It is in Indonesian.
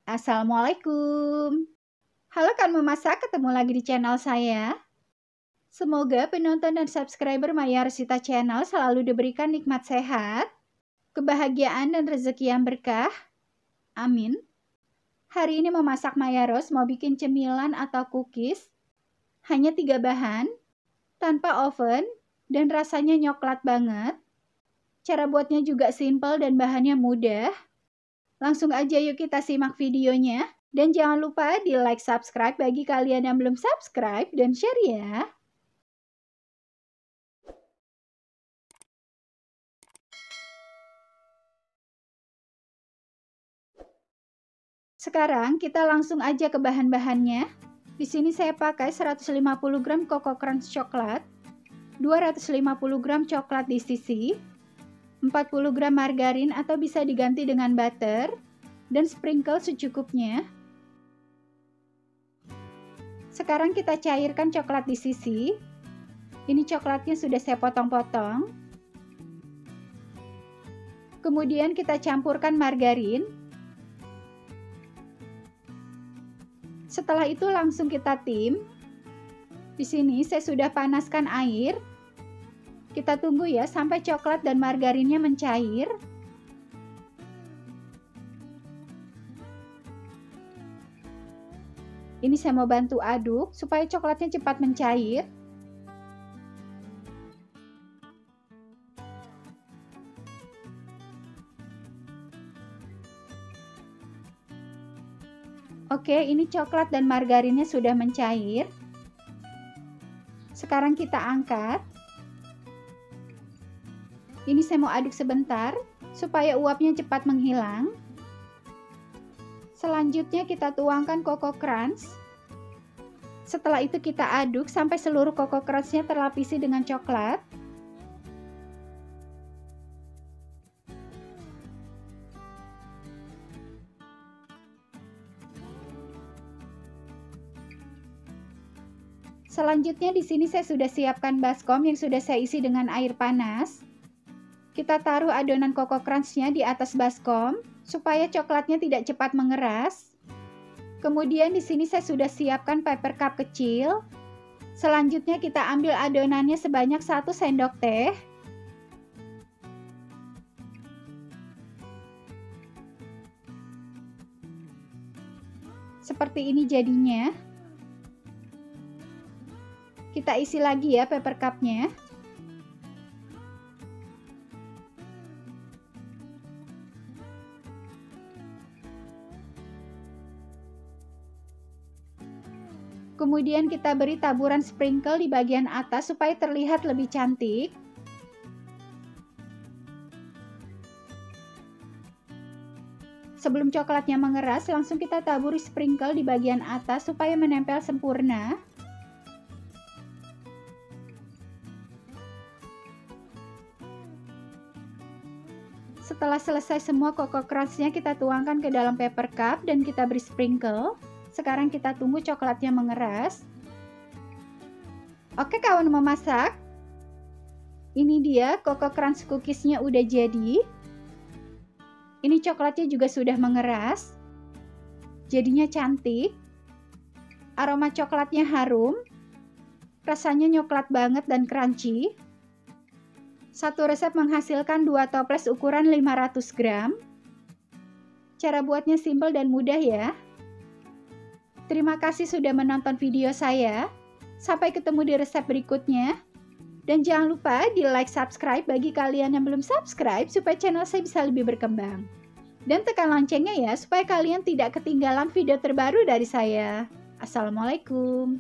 Assalamualaikum. Halo kan memasak, ketemu lagi di channel saya. Semoga penonton dan subscriber Maya Arsita Channel selalu diberikan nikmat sehat, kebahagiaan dan rezeki yang berkah. Amin. Hari ini memasak Maya Ros mau bikin cemilan atau cookies. Hanya 3 bahan, tanpa oven, dan rasanya nyoklat banget. Cara buatnya juga simple dan bahannya mudah. Langsung aja yuk kita simak videonya. Dan jangan lupa di like, subscribe bagi kalian yang belum subscribe, dan share ya. Sekarang kita langsung aja ke bahan-bahannya. Di sini saya pakai 150 gram Coco Crunch coklat, 250 gram coklat di sisi, 40 gram margarin atau bisa diganti dengan butter, dan sprinkle secukupnya. Sekarang kita cairkan coklat di sisi. Ini coklatnya sudah saya potong-potong. Kemudian kita campurkan margarin. Setelah itu langsung kita tim. Di sini saya sudah panaskan air. Kita tunggu ya sampai coklat dan margarinnya mencair. Ini saya mau bantu aduk supaya coklatnya cepat mencair. Oke, ini coklat dan margarinnya sudah mencair. Sekarang kita angkat. Ini saya mau aduk sebentar supaya uapnya cepat menghilang. Selanjutnya kita tuangkan Coco Crunch. Setelah itu kita aduk sampai seluruh Coco Crunch-nya terlapisi dengan coklat. Selanjutnya di sini saya sudah siapkan baskom yang sudah saya isi dengan air panas. Kita taruh adonan Coco Crunch-nya di atas baskom supaya coklatnya tidak cepat mengeras. Kemudian di sini saya sudah siapkan paper cup kecil. Selanjutnya kita ambil adonannya sebanyak 1 sendok teh. Seperti ini jadinya. Kita isi lagi ya paper cup-nya. Kemudian kita beri taburan sprinkle di bagian atas supaya terlihat lebih cantik. Sebelum coklatnya mengeras, langsung kita taburi sprinkle di bagian atas supaya menempel sempurna. Setelah selesai semua Coco Crunch-nya kita tuangkan ke dalam paper cup dan kita beri sprinkle. Sekarang kita tunggu coklatnya mengeras. Oke kawan memasak. Ini dia Coco Crunch cookiesnya udah jadi. Ini coklatnya juga sudah mengeras. Jadinya cantik. Aroma coklatnya harum. Rasanya nyoklat banget dan crunchy. Satu resep menghasilkan 2 toples ukuran 500 gram. Cara buatnya simple dan mudah ya. Terima kasih sudah menonton video saya. Sampai ketemu di resep berikutnya. Dan jangan lupa di like, subscribe bagi kalian yang belum subscribe supaya channel saya bisa lebih berkembang. Dan tekan loncengnya ya supaya kalian tidak ketinggalan video terbaru dari saya. Assalamualaikum.